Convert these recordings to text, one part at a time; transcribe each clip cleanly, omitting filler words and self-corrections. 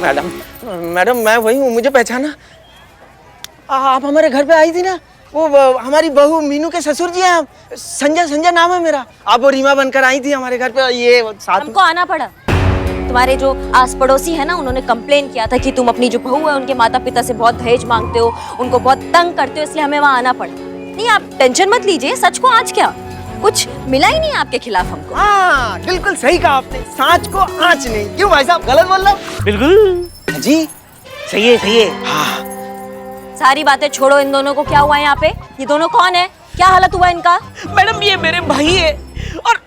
Madam madam मैं वही हूँ, मुझे पहचाना? आप हमारे घर पे आई थी ना, वो हमारी बहू मीनू के ससुर जी हैं आप। संजय संजय नाम है मेरा। आप वो रीमा बनकर आई थी हमारे घर पे, ये साथ हमको आना पड़ा। तुम्हारे जो आस पड़ोसी है ना, उन्होंने कंप्लेन किया था कि तुम अपनी जो बहू है उनके माता पिता से बहुत दहेज मांगते हो, उनको बहुत तंग करते हो, इसलिए हमें वहाँ आना पड़ा। नहीं आप टेंशन मत लीजिए, सच को आज क्या कुछ मिला ही नहीं आपके खिलाफ हमको। हाँ बिल्कुल सही कहा आपने, सांच को आँच नहीं। क्यों भाई साहब, गलत बोल रहा हूँ? बिल्कुल जी सही है, सही है। हाँ सारी बातें छोड़ो, इन दोनों को क्या हुआ है यहाँ पे? ये दोनों कौन है, क्या हालत हुआ इनका? मैडम ये मेरे भाई है और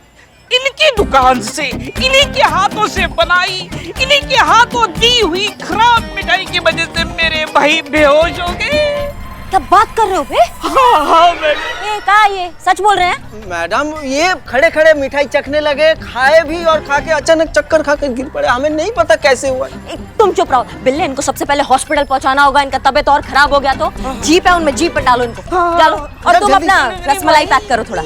इनकी दुकान से इन्हीं के हाथों से बनाई, इन्हीं के हाथों दी हुई खराब मिठाई की वजह से मेरे भाई बेहोश हो गए। क्या बात कर रहे हो बे? हाँ मैडम। ये क्या, ये सच बोल रहे हैं? मैडम ये खड़े खड़े मिठाई चखने लगे, खाए भी और खा के अचानक चक्कर खा के गिर पड़े। हमें नहीं पता कैसे हुआ। तुम चुप रहो बिल्ले, इनको सबसे पहले हॉस्पिटल पहुंचाना होगा, इनका तबीयत और खराब हो गया तो जीप है उनमें, जीप पे डालो इनको, डालो। और तुम अपना रसमलाई पैक करो थोड़ा।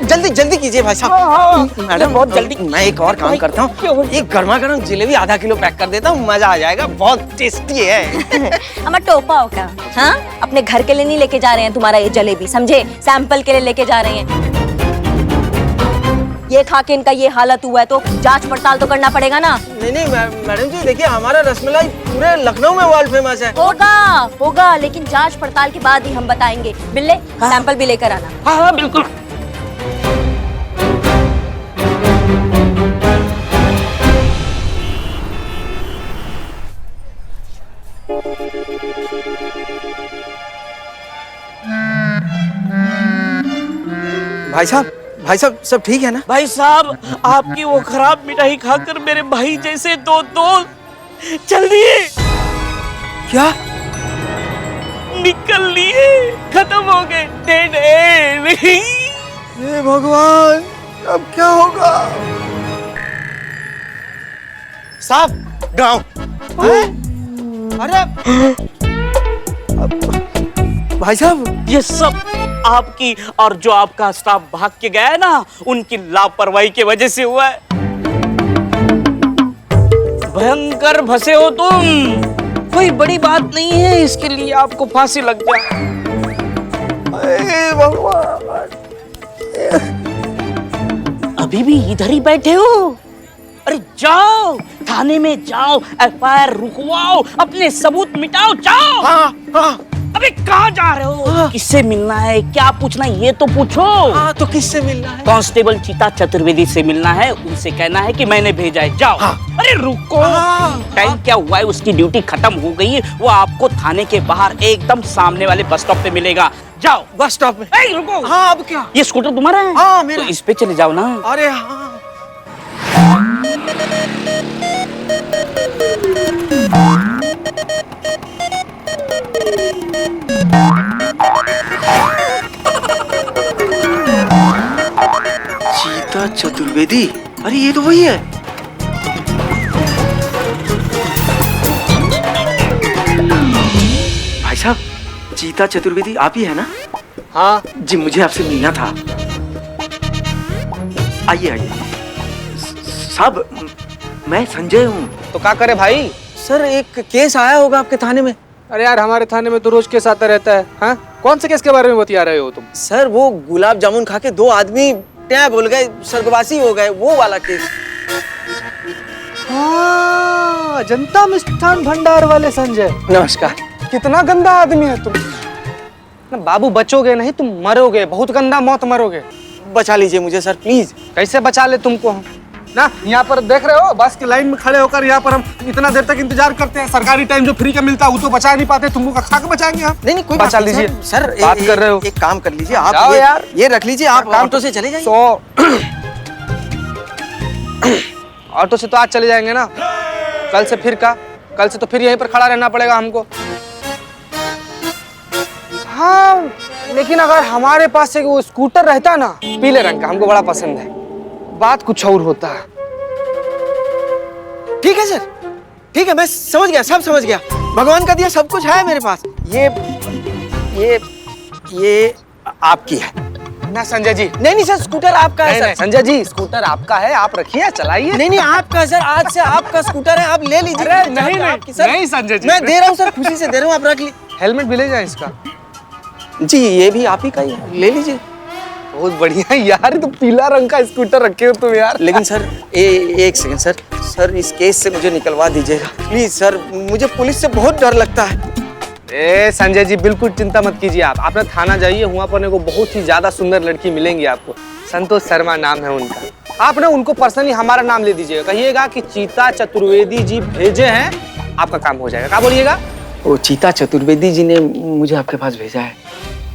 जल्दी जल्दी कीजिए भाई साहब। मैडम बहुत जल्दी। मैं एक और काम करता हूँ, एक गर्मा गर्म जलेबी आधा किलो पैक कर देता हूँ, मजा आ जाएगा, बहुत टेस्टी है। हमारा टोपा होगा। हाँ अपने घर के लिए नहीं लेके जा रहे हैं तुम्हारा ये जलेबी, समझे? सैंपल के लिए लेके जा रहे हैं। ये खा के इनका ये हालत हुआ है तो जांच पड़ताल तो करना पड़ेगा ना। नहीं नहीं मैडम जी देखिए, हमारा रसमलाई पूरे लखनऊ में वर्ल्ड फेमस है। होगा होगा, लेकिन जांच पड़ताल के बाद ही हम बताएंगे। बिल्ले सैंपल भी लेकर आना। हाँ हाँ बिल्कुल। भाई साहब सब ठीक है ना? भाई साहब आपकी वो खराब मिठाई खाकर मेरे भाई जैसे दो दोस्त चल दिए। क्या? निकल लिए, खत्म हो गए, डेड एंड। हे भगवान, अब क्या होगा? साहब गाँव। अरे भाई साहब ये सब आपकी और जो आपका स्टाफ भाग के गया है ना, उनकी लापरवाही की वजह से हुआ है। भयंकर फंसे हो तुम, कोई बड़ी बात नहीं है, इसके लिए आपको फांसी लग जाए। हे भगवान, अभी भी इधर ही बैठे हो? अरे जाओ थाने में जाओ, एफआईआर रुकवाओ, अपने सबूत मिटाओ, जाओ। हाँ हाँ। अबे कहाँ जा रहे हो? किससे मिलना है, क्या पूछना है ये तो पूछो। हाँ तो किससे मिलना है? कांस्टेबल चीता चतुर्वेदी से मिलना है, उनसे कहना है कि मैंने भेजा है, जाओ। हाँ। अरे रुको, टाइम क्या हुआ है, उसकी ड्यूटी खत्म हो गई है, वो आपको थाने के बाहर एकदम सामने वाले बस स्टॉप पे मिलेगा, जाओ। बस स्टॉप में? रुको। हाँ अब क्या? ये स्कूटर तुम्हारा है? हाँ मेरा। तो इस पे चले जाओ ना। अरे हाँ। चीता चतुर्वेदी, अरे ये तो वही है। भाई साहब चीता चतुर्वेदी आप ही है ना? हाँ जी, मुझे आपसे मिलना था। आइए आइए। साहब मैं संजय हूँ। तो क्या करे भाई? सर एक केस आया होगा आपके थाने में। अरे यार हमारे थाने में तो रोज केस आता रहता है। हाँ कौन से केस के बारे में बतिया रहे हो तुम? सर वो गुलाब जामुन खा के दो आदमी क्या बोल गए, स्वर्गवासी हो गए, वो वाला केस। हाँ जनता मिष्ठान भंडार वाले संजय। नमस्कार। कितना गंदा आदमी है तुम ना बाबू, बचोगे नहीं तुम मरोगे, बहुत गंदा मौत मरोगे। बचा लीजिए मुझे सर प्लीज। कैसे बचा ले तुमको हम ना? यहाँ पर देख रहे हो बस की लाइन में खड़े होकर यहाँ पर हम इतना देर तक इंतजार करते हैं, सरकारी टाइम जो फ्री का मिलता है वो तो बचा नहीं पाते, तुमको कक्षा के बचाएंगे हम? नहीं नहीं कोई बचा बात नहीं लीजिए सर। बात कर रहे हो। एक काम कर लीजिए आप, जाओ यार। ये रख लीजिए आप, ऑटो से चले जाइए। ऑटो से तो आज चले जाएंगे ना, कल से फिर का? कल से तो फिर यहीं पर खड़ा रहना पड़ेगा हमको। हाँ लेकिन अगर हमारे पास एक वो स्कूटर रहता ना पीले रंग का, हमको बड़ा पसंद है, बात कुछ और होता है। ठीक है सर, ठीक है, मैं समझ गया, सब समझ गया। भगवान का दिया सब कुछ है मेरे पास। ये आपकी है। ना संजय जी, नहीं नहीं सर, स्कूटर आपका है नहीं नहीं सर। संजय जी, स्कूटर आपका है, आप रखिए, चलाइए। नहीं नहीं आपका सर, आज से आपका स्कूटर है, आप ले लीजिए। अरे नहीं नहीं आपकी सर। नहीं संजय जी, मैं दे रहा हूँ सर, खुशी से दे रहा हूँ, आप रख लीजिए। हेलमेट भी ले जाए इसका। जी ये भी आप ही का ही है, ले लीजिए। बहुत बढ़िया यार, ये तो पीला रंग का स्कूटर रखे हो तुम यार। लेकिन सर एक सेकंड सर, सर इस केस से मुझे निकलवा दीजिएगा प्लीज सर, मुझे पुलिस से बहुत डर लगता है। ए संजय जी, बिल्कुल चिंता मत कीजिए आप अपना थाना जाइए, वहाँ पर को बहुत ही ज्यादा सुंदर लड़की मिलेंगी आपको। संतोष शर्मा नाम है उनका। आप ना उनको पर्सनली हमारा नाम ले दीजिएगा, कहिएगा कि चीता चतुर्वेदी जी भेजे हैं, आपका काम हो जाएगा। क्या बोलिएगा? वो चीता चतुर्वेदी जी ने मुझे आपके पास भेजा है,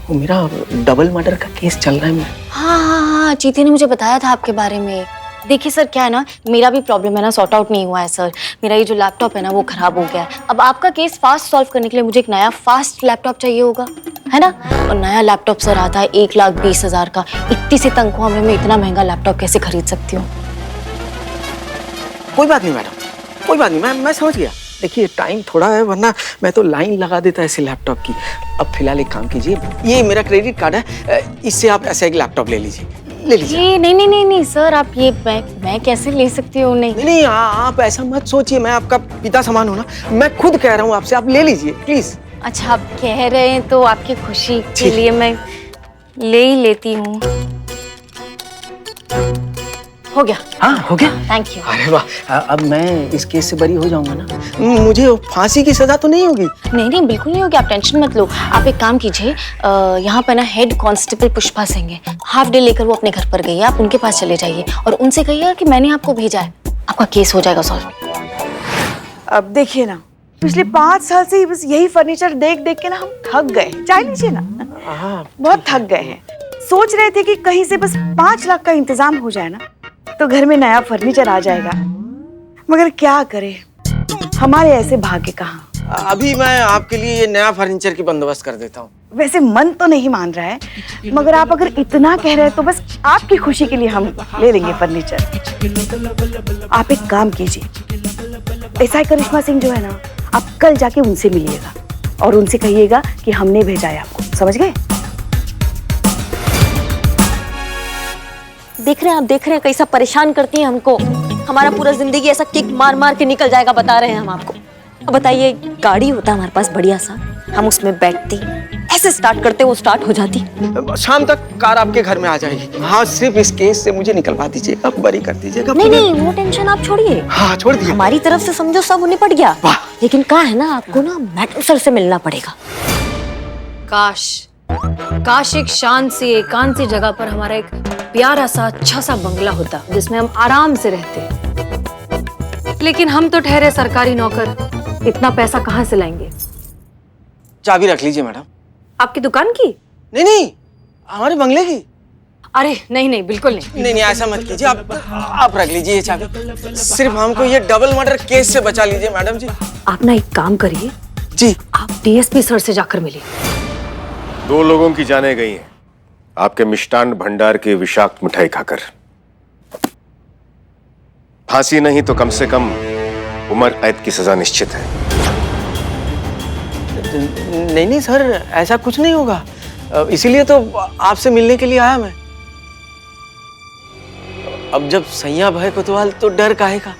वो मेरा डबल मर्डर का केस चल रहा है। हाँ हाँ हाँ, चीती ने मुझे बताया था आपके बारे में। देखिए सर, क्या है ना, मेरा भी प्रॉब्लम है ना, सॉर्ट आउट नहीं हुआ है सर। मेरा ये जो लैपटॉप है ना, वो खराब हो गया है। अब आपका केस फास्ट सॉल्व करने के लिए मुझे एक नया फास्ट लैपटॉप चाहिए होगा, है ना? और नया लैपटॉप सर आता है 1,20,000 का। इतनी सी तनख्वाह में मैं इतना महंगा लैपटॉप कैसे खरीद सकती हूँ? कोई बात नहीं मैडम, कोई बात नहीं, मैं समझ गया। देखिए टाइम थोड़ा है, वरना मैं तो लाइन लगा देता ऐसे लैपटॉप की। अब फिलहाल एक काम कीजिए, ये मेरा क्रेडिट कार्ड है, इससे आप ऐसा एक लैपटॉप ले लीजिए, ले लीजिए। ये नहीं सर, आप ये मैं कैसे ले सकती हूँ? नहीं नहीं आप ऐसा मत सोचिए, मैं आपका पिता समान हूँ ना, मैं खुद कह रहा हूँ आपसे, आप ले लीजिए प्लीज। अच्छा, आप कह रहे हैं तो आपकी खुशी के लिए मैं ले ही लेती हूँ। हो गया। हाँ हो गया, थैंक यू। अरे वाह, अब मैं इस केस से बरी हो जाऊंगा ना, मुझे फांसी की सजा तो नहीं होगी? नहीं बिल्कुल नहीं होगी, आप टेंशन मत लो। आप एक काम कीजिए, यहाँ पर ना हेड कांस्टेबल पुष्पा सिंह है, हाफ डे लेकर वो अपने घर पर गई है, आप उनके पास चले जाइए और उनसे कहिएगा कि मैंने आपको भेजा है, आपका केस हो जाएगा सॉल्व। अब देखिए ना, पिछले 5 साल से ही बस यही फर्नीचर देख देख के ना हम थक गए। चाय लीजिए ना, बहुत थक गए हैं। सोच रहे थे कि कहीं से बस 5 लाख का इंतजाम हो जाए ना, तो घर में नया फर्नीचर आ जाएगा, मगर क्या करें, हमारे ऐसे भाग्य कहाँ। अभी मैं आपके लिए ये नया फर्नीचर की बंदोबस्त कर देता हूँ। वैसे मन तो नहीं मान रहा है, मगर आप अगर इतना कह रहे हैं तो बस आपकी खुशी के लिए हम ले लेंगे फर्नीचर। आप एक काम कीजिए, एसआई करिश्मा सिंह जो है ना, आप कल जाके उनसे मिलिएगा और उनसे कहिएगा कि हमने भेजा है आपको, समझ गए? देख रहे हैं कैसा परेशान करती हैं हमको। हमारा पूरा जिंदगी ऐसा किक मार मार के निकल जाएगा, बता रहे हैं हम आपको। अब बताइए, गाड़ी होता हमारे पास बढ़िया सा, हम उसमें बैठते, ऐसे स्टार्ट करते, वो स्टार्ट हो जाती। शाम तक कार आपके घर में आ जाएगी। हाँ सिर्फ इस केस से मुझे निकलवा दीजिएगा, बरी कर दीजिएगा। नहीं वो टेंशन आप छोड़िए, हाँ छोड़ दिया। हमारी तरफ से समझो सब निपट गया। वाह। लेकिन कहाँ है ना, आपको ना मैडम सर से मिलना पड़ेगा। काश एक शांत सी एकांत सी जगह पर हमारा एक प्यारा सा अच्छा सा बंगला होता जिसमें हम आराम से रहते, लेकिन हम तो ठहरे सरकारी नौकर, इतना पैसा कहाँ से लाएंगे? चाबी रख लीजिए मैडम। आपकी दुकान की? नहीं हमारे बंगले की। अरे नहीं बिल्कुल नहीं। नहीं ऐसा मत कीजिए, आप रख लीजिए ये चाबी, सिर्फ हमको ये डबल मर्डर केस से बचा लीजिए मैडम जी। आप ना एक काम करिए जी, आप डीएसपी सर से जाकर मिलिए। 2 लोगों की जानें गई हैं आपके मिष्टान भंडार की विषाक्त मिठाई खाकर। फांसी नहीं तो कम से कम उम्र कैद की सजा निश्चित है। नहीं सर, ऐसा कुछ नहीं होगा, इसीलिए तो आपसे मिलने के लिए आया मैं। अब जब सैया भय कोतवाल तो डर काहे का?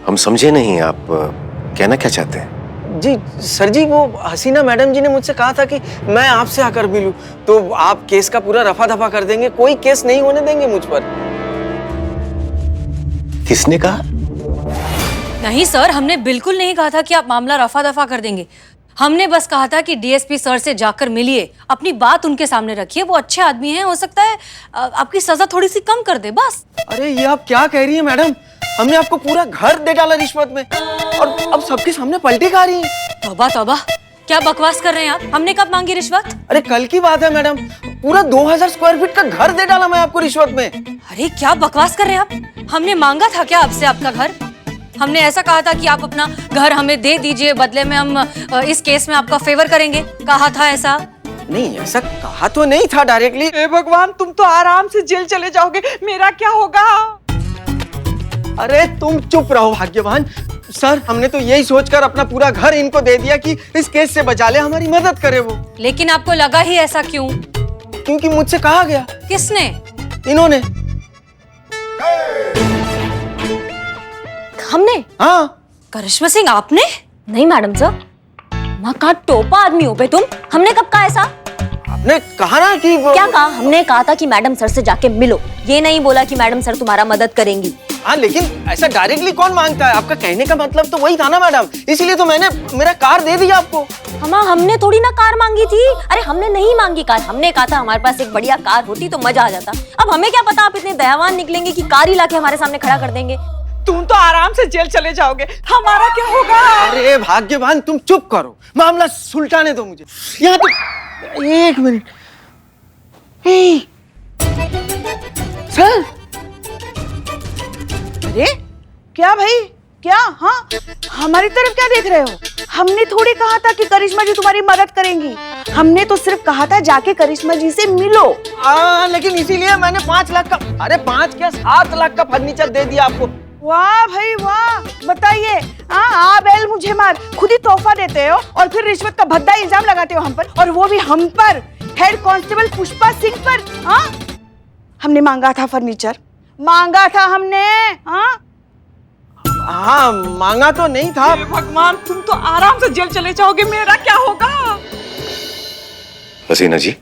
हम समझे नहीं, आप कहना क्या चाहते हैं? जी सर जी, वो हसीना मैडम जी ने मुझसे कहा था कि मैं आपसे आकर मिलूं, तो आप केस का पूरा रफा दफा कर देंगे, कोई केस नहीं होने देंगे मुझ पर। किसने कहा? नहीं सर, हमने बिल्कुल नहीं कहा था कि आप मामला रफा दफा कर देंगे। हमने बस कहा था कि डीएसपी सर से जाकर मिलिए, अपनी बात उनके सामने रखिए, वो अच्छे आदमी हैं, हो सकता है आपकी सजा थोड़ी सी कम कर दे, बस। अरे ये आप क्या कह रही हैं मैडम, हमने आपको पूरा घर दे डाला रिश्वत में और अब सबके सामने पलटी खा रही हैं। तौबा, क्या बकवास कर रहे हैं आप? हमने कब मांगी रिश्वत? अरे कल की बात है मैडम, पूरा 2000 स्क्वायर फीट का घर दे डाला मैं आपको रिश्वत में। अरे क्या बकवास कर रहे हैं आप? हमने मांगा था क्या आपसे आपका घर? हमने ऐसा कहा था कि आप अपना घर हमें दे दीजिए, बदले में हम इस केस में आपका फेवर करेंगे, कहा था ऐसा? नहीं ऐसा कहा तो नहीं था डायरेक्टली। हे भगवान, तुम तो आराम से जेल चले जाओगे, मेरा क्या होगा? अरे तुम चुप रहो भाग्यवान। सर हमने तो यही सोचकर अपना पूरा घर इनको दे दिया कि इस केस से बचा ले, हमारी मदद करे वो। लेकिन आपको लगा ही ऐसा क्यों? क्योंकि मुझसे कहा गया। किसने? इन्होंने। हमने? हाँ। करिश्मा सिंह आपने? नहीं मैडम सर, माँ का टोपा आदमी हो बे तुम। हमने कब कहा ऐसा? आपने कहा ना कि क्या कहा? हमने कहा था कि मैडम सर से जाके मिलो, ये नहीं बोला कि मैडम सर तुम्हारा मदद करेंगी। हाँ, लेकिन ऐसा डायरेक्टली कौन मांगता है? आपका कहने का मतलब तो वही था ना मैडम, इसीलिए तो मैंने मेरा कार दे दिया आपको। हमने थोड़ी ना कार मांगी थी। अरे हमने नहीं मांगी कार, हमने कहा था हमारे पास एक बढ़िया कार होती तो मजा आ जाता। अब हमें क्या पता आप इतने दयावान निकलेंगे कि कार ही लाके हमारे सामने खड़ा कर देंगे। तुम तो आराम से जेल चले जाओगे, हमारा क्या होगा? अरे भाग्यवान, तुम चुप करो, मामला सुलझाने दो मुझे। यहाँ तो एक मिनट। सर, अरे क्या भाई, क्या? हाँ, हमारी तरफ क्या देख रहे हो? हमने थोड़ी कहा था कि करिश्मा जी तुम्हारी मदद करेंगी। हमने तो सिर्फ कहा था जाके करिश्मा जी से मिलो। लेकिन इसीलिए मैंने 5 लाख का, अरे 5 क्या 7 लाख का फर्नीचर दे दिया आपको। वाह भाई वाह, बताइए। आ बैल मुझे मार, खुद ही तोहफा देते हो और फिर रिश्वत का भद्दा इल्जाम लगाते हो हम पर, और वो भी हम पर, हेड कांस्टेबल पुष्पा सिंह पर। हाँ, हमने मांगा था फर्नीचर, मांगा था हमने। हाँ, मांगा तो नहीं था। हे भगवान, तुम तो आराम से जेल चले जाओगे, मेरा क्या होगा? हसीना जी।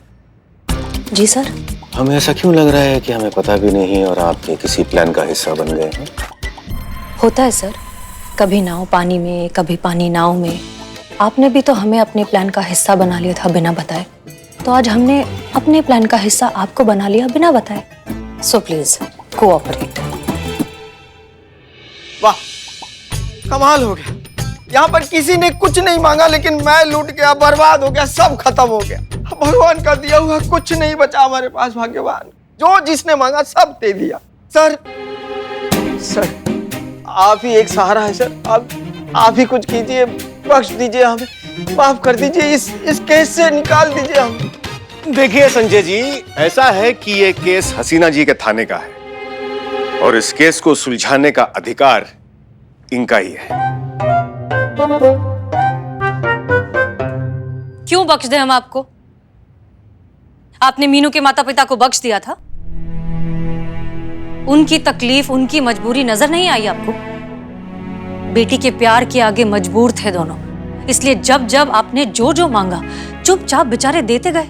जी सर। हमें ऐसा क्यों लग रहा है कि हमें पता भी नहीं और आपके किसी प्लान का हिस्सा बन गए हैं? होता है सर, कभी नाव पानी में, कभी पानी नाव में। आपने भी तो हमें अपने प्लान का हिस्सा बना लिया था बिना बताए, तो आज हमने अपने प्लान का हिस्सा आपको बना लिया बिना बताए। So please cooperate. वाह, कमाल हो गया। यहाँ पर किसी ने कुछ नहीं मांगा, लेकिन मैं लूट गया, बर्बाद हो गया, सब खत्म हो गया। भगवान का दिया हुआ कुछ नहीं बचा हमारे पास। भाग्यवान, जो जिसने मांगा सब दे दिया। सर, आप ही एक सहारा है सर। आप ही कुछ कीजिए, बख्श दीजिए हमें, माफ कर दीजिए, इस केस से निकाल दीजिए हमें। देखिए संजय जी, ऐसा है कि ये केस हसीना जी के थाने का है और इस केस को सुलझाने का अधिकार इनका ही है। क्यों बख्श दे हम आपको? आपने मीनू के माता पिता को बख्श दिया था। उनकी तकलीफ, उनकी मजबूरी नजर नहीं आई आपको? बेटी के प्यार के आगे मजबूर थे दोनों, इसलिए जब जब आपने जो जो मांगा चुपचाप बेचारे देते गए,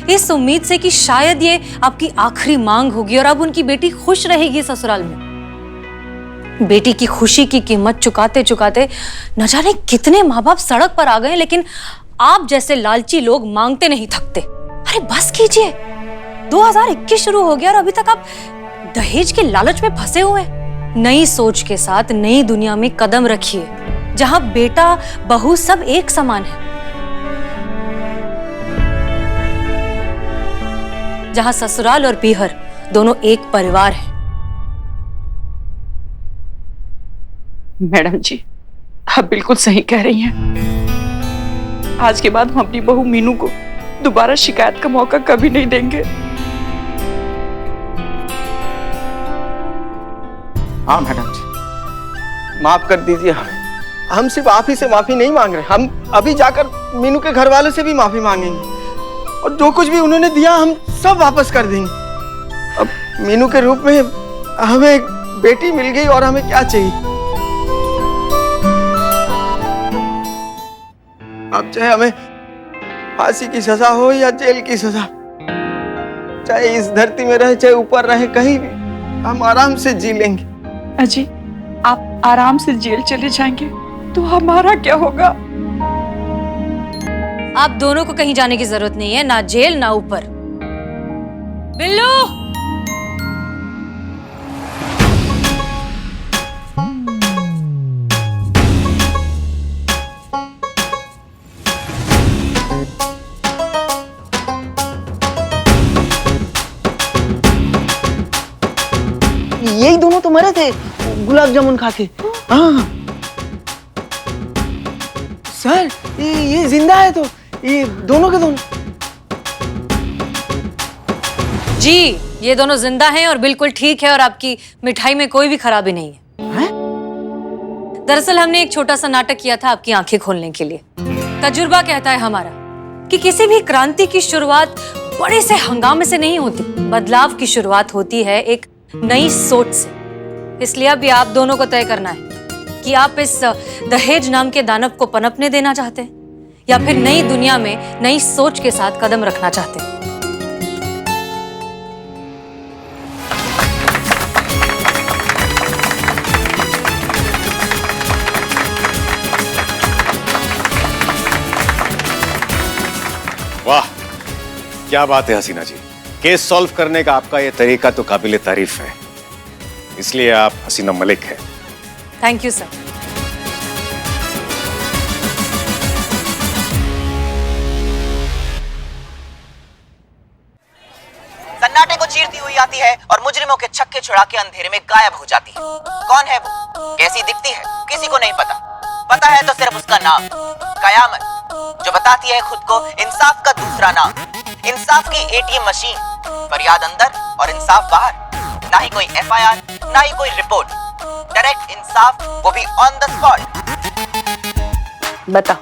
इस उम्मीद से कि शायद ये आपकी आखिरी मांग होगी और अब उनकी बेटी खुश रहेगी ससुराल में। बेटी की खुशी की कीमत चुकाते चुकाते न जाने कितने माँ बाप सड़क पर आ गए, लेकिन आप जैसे लालची लोग मांगते नहीं थकते। अरे बस कीजिए, 2021 शुरू हो गया और अभी तक आप दहेज के लालच में फंसे हुए हैं। नई सोच के साथ नई दुनिया में कदम रखिए, जहां बेटा बहू सब एक समान है, जहां ससुराल और पीहर दोनों एक परिवार है। मैडम जी, आप बिल्कुल सही कह रही हैं। आज के बाद हम अपनी बहू मीनू को दोबारा शिकायत का मौका कभी नहीं देंगे। हाँ मैडम जी, माफ कर दीजिए हमें। हम सिर्फ आप ही से माफी नहीं मांग रहे, हम अभी जाकर मीनू के घर वालों से भी माफी मांगेंगे और जो कुछ भी उन्होंने दिया हम सब वापस कर देंगे। अब मीनू के रूप में हमें एक बेटी मिल गई और हमें क्या चाहिए। अब चाहे हमें फांसी की सजा हो या जेल की सजा, चाहे इस धरती में रहे चाहे ऊपर रहे, कहीं भी हम आराम से जी लेंगे। अजी, आप आराम से जेल चले जाएंगे तो हमारा क्या होगा? आप दोनों को कहीं जाने की जरूरत नहीं है, ना जेल ना ऊपर। बिल्लू, यही दोनों तो मरे थे गुलाब जामुन खा के। हाँ सर, ये जिंदा है तो ये दोनों के दोनों। जी ये दोनों जिंदा हैं और बिल्कुल ठीक है और आपकी मिठाई में कोई भी खराबी नहीं है। दरअसल हमने एक छोटा सा नाटक किया था आपकी आंखें खोलने के लिए। तजुर्बा कहता है हमारा कि किसी भी क्रांति की शुरुआत बड़े से हंगामे से नहीं होती, बदलाव की शुरुआत होती है एक नई सोच से। इसलिए अभी आप दोनों को तय करना है कि आप इस दहेज नाम के दानव को पनपने देना चाहते हैं या फिर नई दुनिया में नई सोच के साथ कदम रखना चाहते हैं। वाह, क्या बात है हसीना जी। केस सॉल्व करने का आपका ये तरीका तो काबिले तारीफ है, इसलिए आप हसीना मलिक हैं। Thank you sir. सन्नाटे को चीरती हुई आती है और मुजरिमों के छक्के छुड़ा के अंधेरे में गायब हो जाती है। कौन है वो, कैसी दिखती है, किसी को नहीं पता। पता है तो सिर्फ उसका नाम, कयामत, जो बताती है खुद को इंसाफ का दूसरा नाम। इंसाफ की एटीएम मशीन, फरियाद अंदर और इंसाफ बाहर। ना ही कोई एफआईआर, ना ही कोई रिपोर्ट, डायरेक्ट इंसाफ, वो भी ऑन द स्पॉट। बता,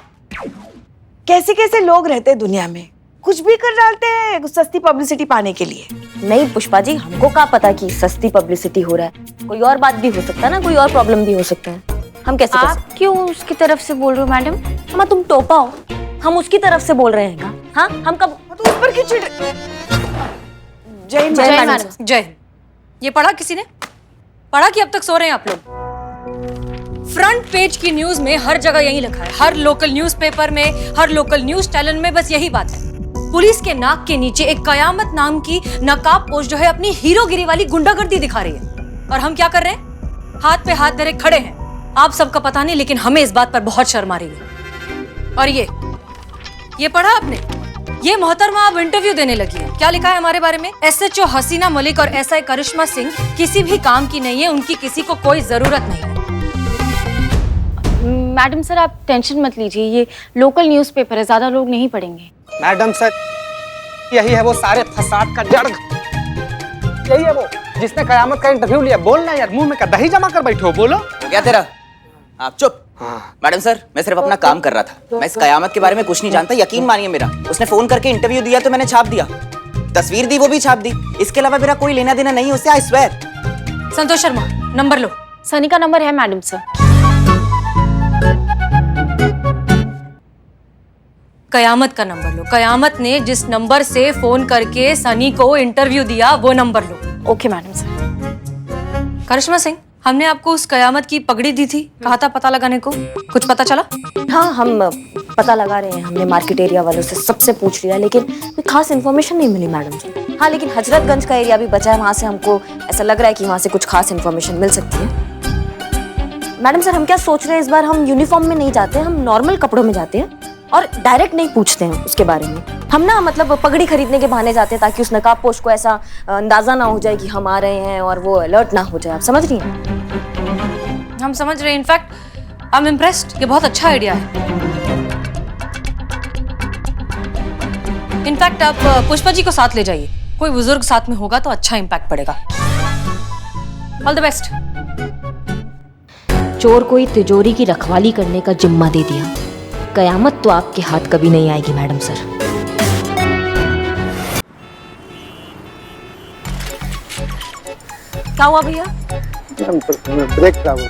कैसे कैसे लोग रहते हैं दुनिया में, कुछ भी कर डालते हैं सस्ती पब्लिसिटी पाने के लिए। नहीं पुष्पा जी, हमको क्या पता कि सस्ती पब्लिसिटी हो रहा है, कोई और बात भी हो सकता है ना, कोई और प्रॉब्लम भी हो सकता है। हम कैसे आप क्यों उसकी तरफ से बोल रहे हो मैडम? हम तुम टोपा हो, हम उसकी तरफ से बोल रहे हैं क्या? हाँ, हम कब तो उस पर क्यों चिढ़। जय हिंद जय मैडम। मैडम। जय हिंद। ये पढ़ा किसी ने? पढ़ा कि अब तक सो रहे हैं आप लोग? फ्रंट पेज की न्यूज में हर जगह यही लिखा है, हर लोकल न्यूज़पेपर में, हर लोकल न्यूज चैनल में बस यही बात है। पुलिस के नाक के नीचे एक कयामत नाम की नकाब पोस्ट जो है अपनी हीरोगिरी वाली गुंडागर्दी दिखा रही है, और हम क्या कर रहे हैं? हाथ पे हाथ धरे खड़े हैं। आप सबका पता नहीं, लेकिन हमें इस बात पर बहुत शर्म आ रही है। और ये पढ़ा आपने? ये मोहतरमा अब इंटरव्यू देने लगी है। क्या लिखा है हमारे बारे में? SHO हसीना मलिक और SI करिश्मा सिंह किसी भी काम की नहीं है, उनकी किसी को कोई जरूरत नहीं है। मैडम सर, आप टेंशन मत लीजिए, ये लोकल न्यूज़पेपर है, ज्यादा लोग नहीं पढ़ेंगे। मैडम सर, यही है वो सारे फसाद का जड़, यही है वो जिसने कयामत का इंटरव्यू लिया। बोलना यार, मुंह में का दही जमा कर बैठे हो, बोलो। हो गया तेरा? आप चुप। मैडम सर, मैं सिर्फ अपना काम कर रहा था, मैं इस कयामत के बारे में कुछ नहीं जानता, यकीन मानिए मेरा। उसने फोन करके इंटरव्यू दिया तो मैंने छाप दिया, तस्वीर दी वो भी छाप दी, इसके अलावा मेरा कोई लेना देना नहीं उससे, I swear. Santosh Sharma, number लो। सनी का नंबर है मैडम सर। कयामत का नंबर लो। कयामत ने जिस नंबर से फोन करके सनी को इंटरव्यू दिया वो नंबर लो। Okay madam sir. Karishma Singh, हमने आपको उस कयामत की पगड़ी दी थी, कहा था पता लगाने को, कुछ पता चला? हाँ, हम पता लगा रहे हैं। हमने मार्केट एरिया वालों से सबसे पूछ लिया, लेकिन कोई खास इन्फॉर्मेशन नहीं मिली मैडम जी। हाँ, लेकिन हजरतगंज का एरिया भी बचा है, वहाँ से हमको ऐसा लग रहा है कि वहाँ से कुछ खास इन्फॉर्मेशन मिल सकती है। मैडम सर, हम क्या सोच रहे हैं, इस बार हम यूनिफॉर्म में नहीं जाते, हम नॉर्मल कपड़ों में जाते हैं और डायरेक्ट नहीं पूछते हैं उसके बारे में। हम ना मतलब पगड़ी खरीदने के बहाने जाते हैं, ताकि उस नकाब पोश को ऐसा अंदाजा ना हो जाए कि हम आ रहे हैं और वो अलर्ट ना हो जाए। आप समझ रही हैं? हम समझ रहे हैं। इनफैक्ट आई एम इम्प्रेस्ड, ये बहुत अच्छा आइडिया है। इनफैक्ट आप पुष्पा जी को साथ ले जाइए, कोई बुजुर्ग साथ में होगा तो अच्छा इम्पैक्ट पड़ेगा। All the best. चोर को ही तिजोरी की रखवाली करने का जिम्मा दे दिया, कयामत तो आपके हाथ कभी नहीं आएगी मैडम सर। क्या हुआ भैया? ब्रेक क्या?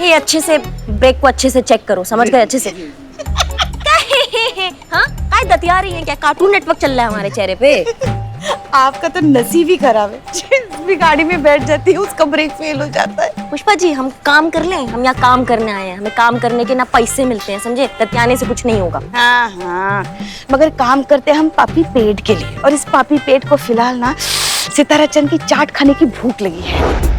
ये अच्छे से ब्रेक को अच्छे से चेक करो, समझ गए? अच्छे से। हाँ, काय दतिया रही हैं क्या? कार्टून नेटवर्क चल रहा है हमारे चेहरे पे। आपका तो नसीब ही खराब है, जिस भी गाड़ी में बैठ जाती है उसका ब्रेक फेल हो जाता है। पुष्पा जी, हम काम कर लें, हम यहाँ काम करने आए हैं, हमें काम करने के ना पैसे मिलते हैं, समझे? दतियाने से कुछ नहीं होगा। हाँ हाँ, मगर काम करते हैं हम पापी पेट के लिए, और इस पापी पेट को फिलहाल ना सितारा चंद की चाट खाने की भूख लगी है।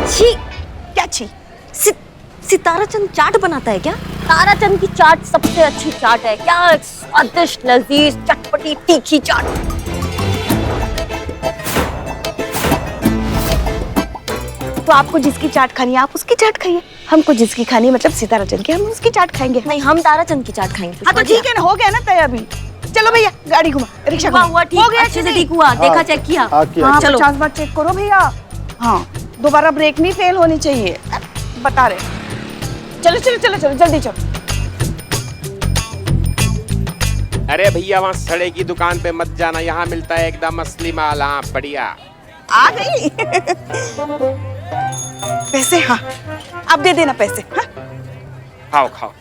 छी, क्या छी? सितारा चंद चाट बनाता है क्या? तारा चंद की चाट सबसे अच्छी चाट है। क्या स्वादिष्ट, लजीज, चटपटी, तीखी चाट। तो आपको जिसकी चाट खानी है आप उसकी चाट खाइए, हमको जिसकी खानी है मतलब सितारा चंद की, हम उसकी चाट खाएंगे। नहीं, हम तारा चंद की चाट खाएंगे। हाँ तो ठीक है ना, हो गया ना तय अभी। चलो भैया, गाड़ी घुमा, रिक्शा हुआ घुमा। हुआ ठीक, हो गया अच्छे से ठीक हुआ, देखा, चेक किया। हाँ, चलो 50 बार चेक करो भैया। हाँ, दोबारा ब्रेक नहीं फेल होनी चाहिए। बता रहे। चलो चलो चलो चलो जल्दी चलो। अरे भैया वहाँ सड़े की दुकान पे मत जाना, यहाँ मिलता है एकदम असली माल। हाँ बढ़िया। आ गई। पैसे? हाँ आप दे देना पैसे। हाँ खाओ खाओ।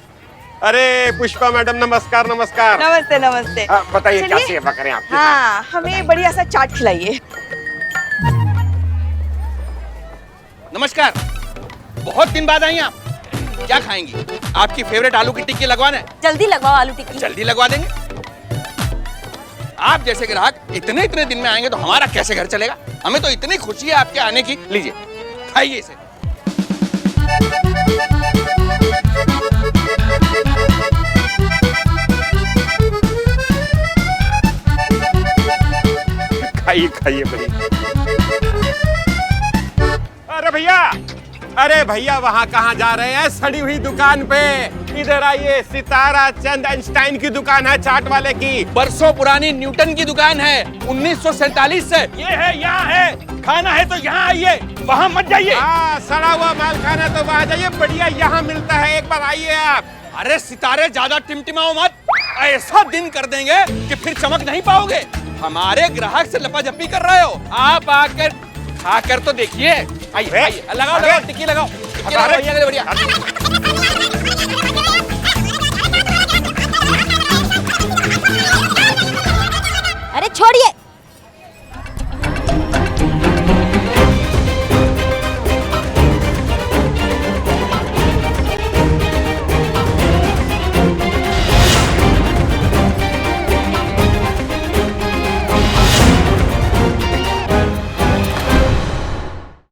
अरे पुष्पा मैडम नमस्कार नमस्कार। नमस्ते नमस्ते। बताइए क्या चलिए। सेवा करें आपकी? हाँ हमें बढ़िया सा चाट खिलाइए। नमस्कार, बहुत दिन बाद आई आप। क्या खाएंगी? आपकी फेवरेट आलू की टिक्की लगवाना है? जल्दी लगवाओ आलू टिक्की। जल्दी लगवा देंगे। आप जैसे ग्राहक इतने इतने दिन में आएंगे तो हमारा कैसे घर चलेगा? हमें तो इतनी खुशी है आपके आने की। लीजिए खाइए इसे। खाइए खाइए बड़ी। अरे भैया वहाँ कहाँ जा रहे हैं? सड़ी हुई दुकान पे इधर आइए। सितारा चंद आइंस्टाइन की दुकान है, चाट वाले की। बरसों पुरानी न्यूटन की दुकान है, 1947 से। ये है, यहाँ है। खाना है तो यहाँ आइए, वहाँ मत जाइए। हाँ सड़ा हुआ माल खाना तो वहाँ जाइए, बढ़िया यहाँ मिलता है, एक बार आइए आप। अरे सितारे ज्यादा टिमटिमाओ मत, ऐसा दिन कर देंगे कि फिर चमक नहीं पाओगे। हमारे ग्राहक से लपाझपी कर रहे हो। आप आकर खाकर तो देखिए। आइए आइए, लगाओ लगाओ टिक्की लगाओ, टिक्की लगाओ भैया के लिए। बढ़िया। अरे छोड़िए,